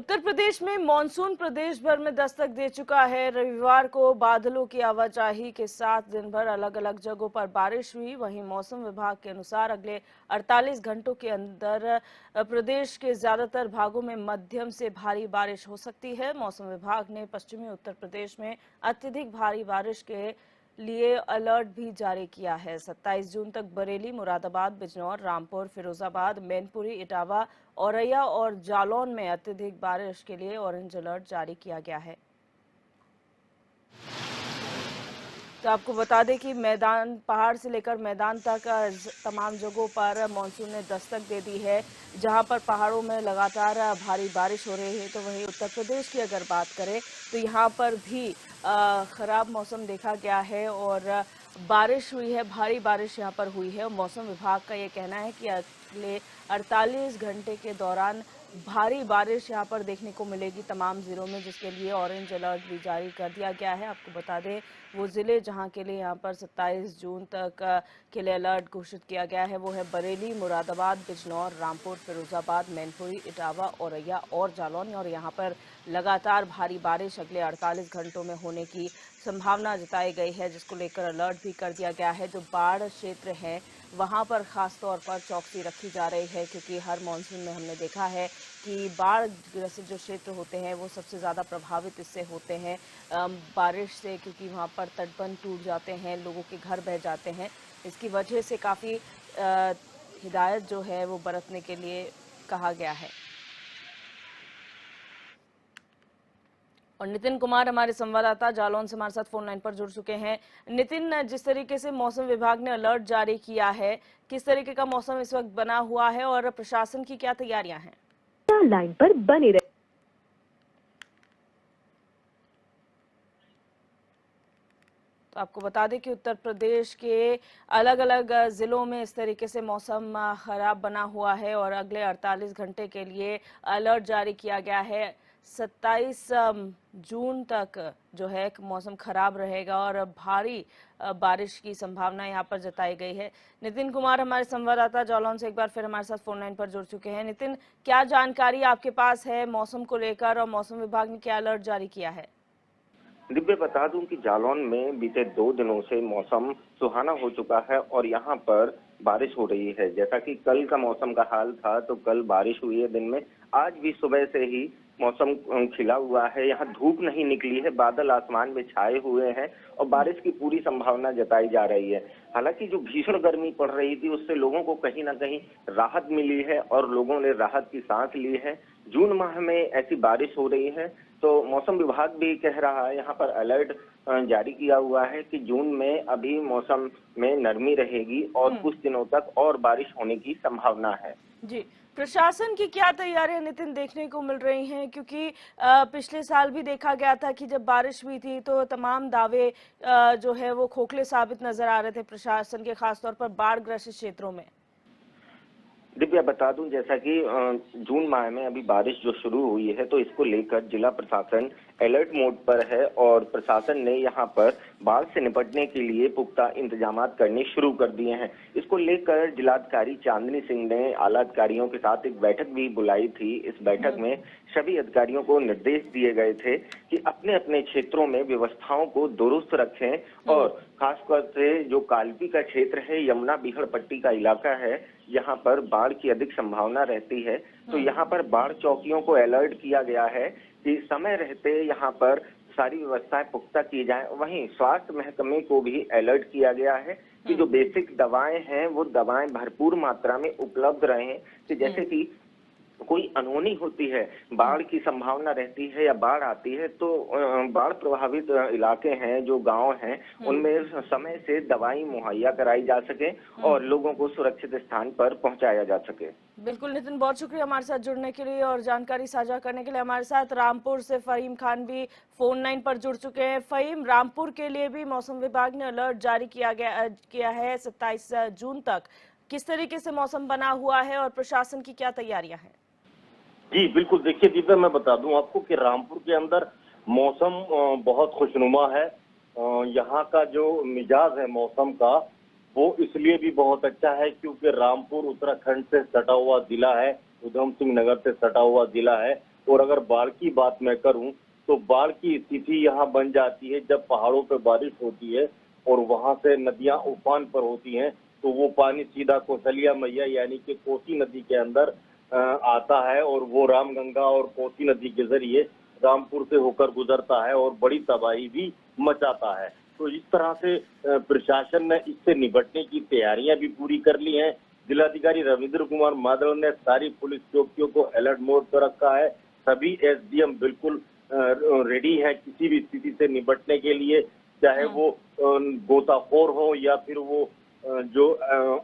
उत्तर प्रदेश में मानसून प्रदेश भर में दस्तक दे चुका है। रविवार को बादलों की आवाजाही के साथ दिन भर अलग अलग जगहों पर बारिश हुई। वहीं मौसम विभाग के अनुसार अगले 48 घंटों के अंदर प्रदेश के ज्यादातर भागों में मध्यम से भारी बारिश हो सकती है। मौसम विभाग ने पश्चिमी उत्तर प्रदेश में अत्यधिक भारी बारिश के लिए अलर्ट भी जारी किया है। 27 जून तक बरेली, मुरादाबाद, बिजनौर, रामपुर, फिरोजाबाद, मैनपुरी, इटावा, औरैया और जालौन में अत्यधिक बारिश के लिए ऑरेंज अलर्ट जारी किया गया है। तो आपको बता दें कि मैदान, पहाड़ से लेकर मैदान तक तमाम जगहों पर मानसून ने दस्तक दे दी है। जहां पर पहाड़ों में लगातार भारी बारिश हो रही है, तो वहीं उत्तर प्रदेश की अगर बात करें तो यहां पर भी खराब मौसम देखा गया है और बारिश हुई है, भारी बारिश यहां पर हुई है। और मौसम विभाग का ये कहना है कि अगले 48 घंटे के दौरान भारी बारिश यहां पर देखने को मिलेगी तमाम जिलों में, जिसके लिए ऑरेंज अलर्ट भी जारी कर दिया गया है। आपको बता दें वो जिले जहां के लिए यहां पर 27 जून तक के लिए अलर्ट घोषित किया गया है वो है बरेली, मुरादाबाद, बिजनौर, रामपुर, फिरोजाबाद, मैनपुरी, इटावा, औरैया और जालौन। और यहां पर लगातार भारी बारिश अगले 48 घंटों में होने की संभावना जताई गई है, जिसको लेकर अलर्ट भी कर दिया गया है। जो बाढ़ क्षेत्र है वहां पर खास तौर पर चौकसी रखी जा रही है, क्योंकि हर मानसून में हमने देखा है कि बाढ़ जैसे जो क्षेत्र होते हैं वो सबसे ज़्यादा प्रभावित इससे होते हैं बारिश से, क्योंकि वहां पर तटबंध टूट जाते हैं, लोगों के घर बह जाते हैं। इसकी वजह से काफ़ी हिदायत जो है वो बरतने के लिए कहा गया है। और नितिन कुमार हमारे संवाददाता जालौन से हमारे साथ फोन लाइन पर जुड़ चुके हैं। नितिन, जिस तरीके से मौसम विभाग ने अलर्ट जारी किया है, किस तरीके का मौसम इस वक्त बना हुआ है और प्रशासन की क्या तैयारियां हैं? लाइन पर बने रहे। तो आपको बता दें कि उत्तर प्रदेश के अलग अलग जिलों में इस तरीके से मौसम खराब बना हुआ है और अगले 48 घंटे के लिए अलर्ट जारी किया गया है। 27 जून तक जो है मौसम खराब रहेगा और भारी बारिश की संभावना यहां पर जताई गई है। नितिन कुमार हमारे संवाददाता जालौन से एक बार फिर हमारे साथ फोन लाइन पर जुड़ चुके हैं। नितिन, क्या जानकारी आपके पास है मौसम को लेकर और मौसम विभाग ने क्या अलर्ट जारी किया है? दिव्य, बता दूं कि जालौन में बीते 2 दिनों से मौसम सुहाना हो चुका है और यहाँ पर बारिश हो रही है। जैसा कि कल का मौसम का हाल था, तो कल बारिश हुई है दिन में। आज भी सुबह से ही मौसम खिला हुआ है, यहाँ धूप नहीं निकली है, बादल आसमान में छाए हुए हैं और बारिश की पूरी संभावना जताई जा रही है। हालांकि जो भीषण गर्मी पड़ रही थी उससे लोगों को कहीं ना कहीं राहत मिली है और लोगों ने राहत की सांस ली है। जून माह में ऐसी बारिश हो रही है, तो मौसम विभाग भी कह रहा है, यहाँ पर अलर्ट जारी किया हुआ है कि जून में अभी मौसम में नरमी रहेगी और कुछ दिनों तक और बारिश होने की संभावना है। जी, प्रशासन की क्या तैयारियां नितिन देखने को मिल रही हैं? क्योंकि पिछले साल भी देखा गया था कि जब बारिश हुई थी तो तमाम दावे जो है वो खोखले साबित नजर आ रहे थे प्रशासन के, खासतौर पर बाढ़ ग्रसित क्षेत्रों में। दिव्या, बता दूं जैसा कि जून माह में अभी बारिश जो शुरू हुई है, तो इसको लेकर जिला प्रशासन अलर्ट मोड पर है और प्रशासन ने यहाँ पर बाढ़ से निपटने के लिए पुख्ता इंतजाम करने शुरू कर दिए हैं। इसको लेकर जिलाधिकारी चांदनी सिंह ने आला अधिकारियों के साथ एक बैठक भी बुलाई थी। इस बैठक में सभी अधिकारियों को निर्देश दिए गए थे कि अपने अपने क्षेत्रों में व्यवस्थाओं को दुरुस्त रखें और खासकर से जो कालपी का क्षेत्र है, यमुना बिहड़ पट्टी का इलाका है, यहाँ पर बाढ़ की अधिक संभावना रहती है। तो यहाँ पर बाढ़ चौकियों को अलर्ट किया गया है कि समय रहते यहाँ पर सारी व्यवस्थाएं पुख्ता की जाए। वहीं स्वास्थ्य महकमे को भी अलर्ट किया गया है कि जो बेसिक दवाएं हैं वो दवाएं भरपूर मात्रा में उपलब्ध रहें, कि जैसे कि कोई अनहोनी होती है, बाढ़ की संभावना रहती है या बाढ़ आती है, तो बाढ़ प्रभावित इलाके हैं, जो गांव हैं, उनमें समय से दवाई मुहैया कराई जा सके और लोगों को सुरक्षित स्थान पर पहुंचाया जा सके। बिल्कुल नितिन, बहुत शुक्रिया हमारे साथ जुड़ने के लिए और जानकारी साझा करने के लिए। हमारे साथ रामपुर से फहीम खान भी फोन लाइन पर जुड़ चुके हैं। फहीम, रामपुर के लिए भी मौसम विभाग ने अलर्ट जारी किया है 27 जून तक। किस तरीके से मौसम बना हुआ है और प्रशासन की क्या तैयारियां हैं? जी बिल्कुल, देखिए दिव्या, मैं बता दूं आपको कि रामपुर के अंदर मौसम बहुत खुशनुमा है। यहाँ का जो मिजाज है मौसम का, वो इसलिए भी बहुत अच्छा है क्योंकि रामपुर उत्तराखंड से सटा हुआ जिला है, उधम सिंह नगर से सटा हुआ जिला है और अगर बाढ़ की बात मैं करूं तो बाढ़ की स्थिति यहाँ बन जाती है जब पहाड़ों पर बारिश होती है और वहां से नदियां उफान पर होती हैं, तो वो पानी सीधा कौशल्या मैया यानी कि कोसी नदी के अंदर आता है और वो रामगंगा और कोसी नदी के जरिए रामपुर से होकर गुजरता है और बड़ी तबाही भी मचाता है। तो इस तरह से प्रशासन ने इससे निपटने की तैयारियां भी पूरी कर ली हैं। जिलाधिकारी रविंद्र कुमार माधव ने सारी पुलिस चौकियों को अलर्ट मोड पर रखा है। सभी एसडीएम बिल्कुल रेडी है किसी भी स्थिति से निपटने के लिए, चाहे वो गोताखोर हो या फिर वो जो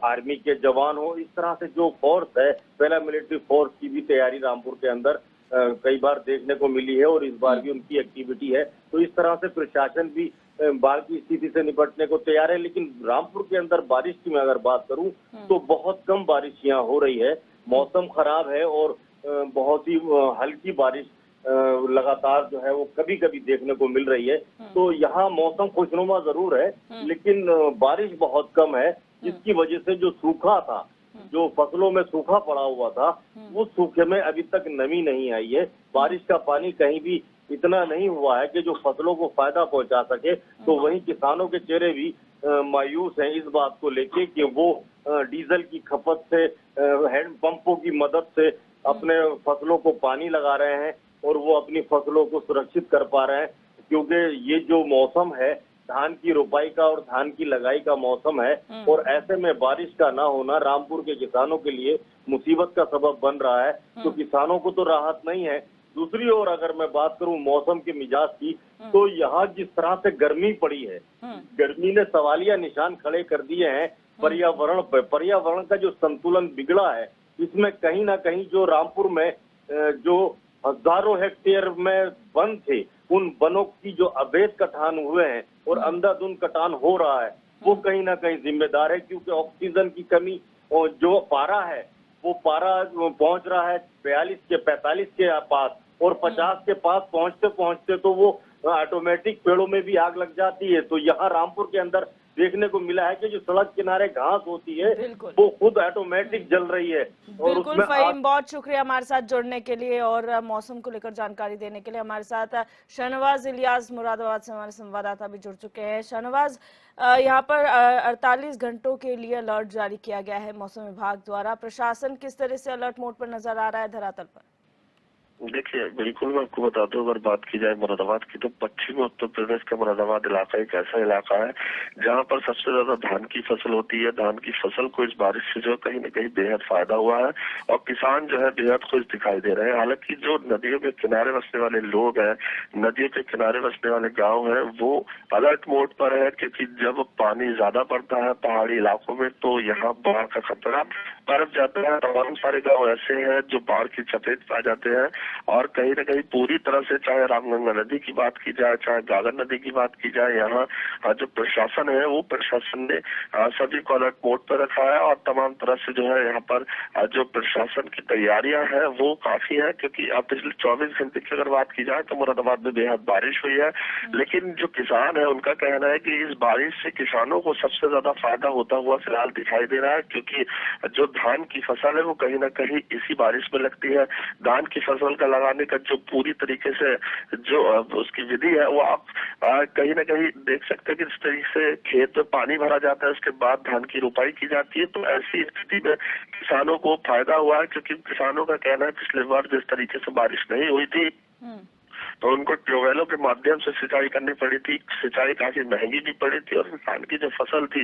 आर्मी के जवान हो। इस तरह से जो फोर्स है, पहला मिलिट्री फोर्स की भी तैयारी रामपुर के अंदर कई बार देखने को मिली है और इस बार भी उनकी एक्टिविटी है। तो इस तरह से प्रशासन भी बाढ़ की स्थिति से निपटने को तैयार है। लेकिन रामपुर के अंदर बारिश की मैं अगर बात करूं तो बहुत कम बारिश यहाँ हो रही है। मौसम खराब है और बहुत ही हल्की बारिश लगातार जो है वो कभी कभी देखने को मिल रही है। तो यहाँ मौसम खुशनुमा जरूर है लेकिन बारिश बहुत कम है, जिसकी वजह से जो सूखा था, जो फसलों में सूखा पड़ा हुआ था, उस सूखे में अभी तक नमी नहीं आई है। बारिश का पानी कहीं भी इतना नहीं हुआ है कि जो फसलों को फायदा पहुंचा सके। तो वहीं किसानों के चेहरे भी मायूस हैं इस बात को लेके कि वो डीजल की खपत से, हैंड पंपों की मदद से अपने फसलों को पानी लगा रहे हैं और वो अपनी फसलों को सुरक्षित कर पा रहे हैं। क्योंकि ये जो मौसम है धान की रोपाई का और धान की लगाई का मौसम है और ऐसे में बारिश का ना होना रामपुर के किसानों के लिए मुसीबत का सबब बन रहा है। तो किसानों को तो राहत नहीं है। दूसरी ओर अगर मैं बात करूं मौसम के मिजाज की, तो यहाँ जिस तरह से गर्मी पड़ी है, गर्मी ने सवालिया निशान खड़े कर दिए हैं पर्यावरण पर। पर्यावरण का जो संतुलन बिगड़ा है, इसमें कहीं ना कहीं जो रामपुर में जो हजारों हेक्टेयर में वन थे, उन वनों की जो अवैध कटान हुए हैं और अंधाधुंध कटान हो रहा है, वो कहीं ना कहीं जिम्मेदार है। क्योंकि ऑक्सीजन की कमी और जो पारा है वो पारा पहुंच रहा है 42 के 45 के पास और 50 के पास पहुंचते पहुंचते तो वो ऑटोमेटिक पेड़ों में भी आग लग जाती है। तो यहाँ रामपुर के अंदर देखने को मिला है कि जो सड़क किनारे घास होती है वो खुद ऑटोमेटिक जल रही है। और बिल्कुल फ़हीम, बहुत शुक्रिया हमारे साथ जुड़ने के लिए और मौसम को लेकर जानकारी देने के लिए। हमारे साथ शाहनवाज इलियास मुरादाबाद से हमारे संवाददाता भी जुड़ चुके हैं। शाहनवाज, यहाँ पर 48 घंटों के लिए अलर्ट जारी किया गया है मौसम विभाग द्वारा। प्रशासन किस तरह से अलर्ट मोड पर नजर आ रहा है धरातल पर? देखिए, बिल्कुल मैं आपको बता दूं, अगर बात की जाए मुरादाबाद की, तो पश्चिमी उत्तर प्रदेश का मुरादाबाद इलाका एक ऐसा इलाका है जहां पर सबसे ज्यादा धान की फसल होती है। धान की फसल को इस बारिश से जो कहीं न कहीं बेहद फायदा हुआ है और किसान जो है बेहद खुश दिखाई दे रहे हैं। हालांकि जो नदियों के किनारे बसने वाले लोग हैं, नदियों के किनारे बसने वाले गाँव है, वो अलर्ट मोड पर है। क्योंकि जब पानी ज्यादा बढ़ता है पहाड़ी इलाकों में तो यहाँ बाढ़ का खतरा बरफ जाता है। तमाम सारे गाँव ऐसे हैं जो बाढ़ की चपेट में आ जाते हैं और कहीं न कहीं पूरी तरह से, चाहे रामगंगा नदी की बात की जाए, चाहे गागर नदी की बात की जाए, यहाँ जो प्रशासन है वो प्रशासन ने सभी को अलर्ट मोड पर रखा है और तमाम तरह से जो है यहाँ पर जो प्रशासन की तैयारियां हैं वो काफी है। क्योंकि अब पिछले 24 घंटे की अगर बात की जाए तो मुरादाबाद में बेहद बारिश हुई है। लेकिन जो किसान है उनका कहना है कि इस बारिश से किसानों को सबसे ज्यादा फायदा होता हुआ फिलहाल दिखाई दे रहा है। क्योंकि जो धान की फसल है वो कहीं न कहीं इसी बारिश में लगती है। धान की फसल का लगाने का जो पूरी तरीके से जो उसकी विधि है वो आप कहीं ना कहीं देख सकते हैं कि जिस तरीके से खेत में पानी भरा जाता है उसके बाद धान की रोपाई की जाती है। तो ऐसी स्थिति में किसानों को फायदा हुआ है। क्योंकि किसानों का कहना है पिछले बार जिस तरीके से बारिश नहीं हुई थी तो उनको ट्यूबवेलों के माध्यम से सिंचाई करनी पड़ी थी। सिंचाई काफी महंगी भी पड़ी थी और किसान की जो फसल थी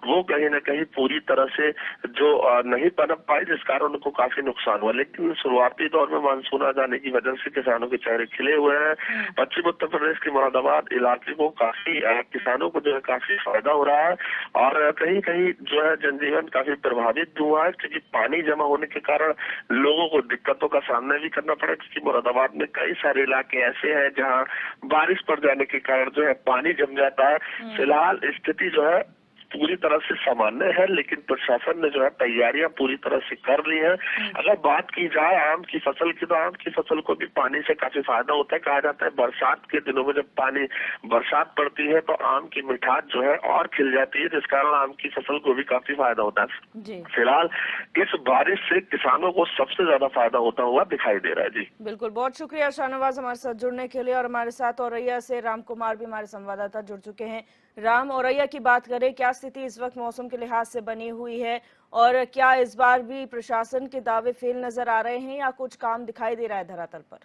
वो कहीं न कहीं पूरी तरह से जो नहीं पनप पाई, जिस कारण उनको काफी नुकसान हुआ। लेकिन शुरुआती दौर में मानसून आ जाने की वजह से किसानों के चेहरे खिले हुए हैं। पश्चिम उत्तर प्रदेश के मुरादाबाद इलाके को काफी किसानों को जो है काफी फायदा हो रहा है और कहीं कहीं जो है जनजीवन काफी प्रभावित भी हुआ है। क्योंकि पानी जमा होने के कारण लोगों को दिक्कतों का सामना भी करना पड़ा। क्योंकि मुरादाबाद में कई सारे इलाके ऐसे हैं जहां बारिश पड़ जाने के कारण जो है पानी जम जाता है। फिलहाल स्थिति जो है पूरी तरह से सामान्य है, लेकिन प्रशासन ने जो है तैयारियां पूरी तरह से कर ली है। अगर बात की जाए आम की फसल की, तो आम की फसल को भी पानी से काफी फायदा होता है। कहा जाता है बरसात के दिनों में जब बरसात पड़ती है तो आम की मिठास जो है और खिल जाती है, जिस कारण आम की फसल को भी काफी फायदा होता है। जी फिलहाल इस बारिश से किसानों को सबसे ज्यादा फायदा होता हुआ दिखाई दे रहा है। जी बिल्कुल, बहुत शुक्रिया शाहनवाज हमारे साथ जुड़ने के लिए। और हमारे साथ औरैया से राम कुमार भी हमारे संवाददाता जुड़ चुके हैं। राम, औरैया की बात करें, क्या स्थिति इस वक्त मौसम के लिहाज से बनी हुई है और क्या इस बार भी प्रशासन के दावे फेल नजर आ रहे हैं या कुछ काम दिखाई दे रहा है धरातल पर?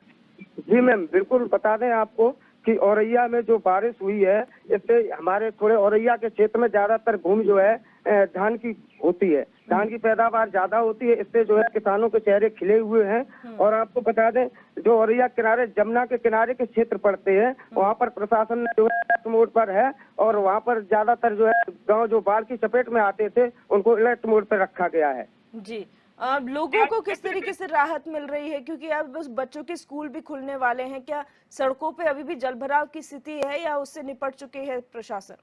जी मैम, बिल्कुल बता दें आपको कि औरैया में जो बारिश हुई है इससे हमारे थोड़े औरैया के क्षेत्र में ज्यादातर भूमि जो है धान की होती है, धान की पैदावार ज्यादा होती है। इससे जो है किसानों के चेहरे खिले हुए हैं। और आपको बता दें जो औरैया किनारे जमुना के किनारे के क्षेत्र पड़ते हैं, वहाँ पर प्रशासन ने जो है अलर्ट मोड पर है और वहाँ पर ज्यादातर जो है गाँव जो बाढ़ की चपेट में आते थे उनको अलर्ट मोड पर रखा गया है। जी, अब लोगों को किस तरीके से राहत मिल रही है, क्योंकि अब बस बच्चों के स्कूल भी खुलने वाले हैं, क्या सड़कों पे अभी भी जलभराव की स्थिति है या उससे निपट चुकी है प्रशासन?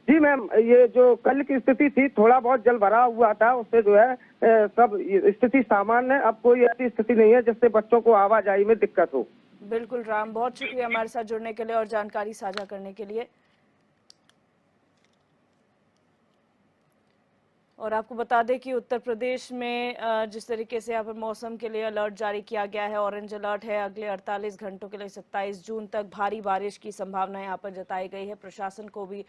जी मैम, ये जो कल की स्थिति थी थोड़ा बहुत जल भरा हुआ था, उससे जो है सब स्थिति सामान्य है। अब कोई ऐसी स्थिति नहीं है जिससे बच्चों को आवाजाही में दिक्कत हो। बिल्कुल राम, बहुत शुक्रिया हमारे साथ जुड़ने के लिए और जानकारी साझा करने के लिए। और आपको बता दें कि उत्तर प्रदेश में जिस तरीके से यहाँ पर मौसम के लिए अलर्ट जारी किया गया है, ऑरेंज अलर्ट है, अगले 48 घंटों के लिए 27 जून तक भारी बारिश की संभावना यहाँ पर जताई गई है। प्रशासन को भी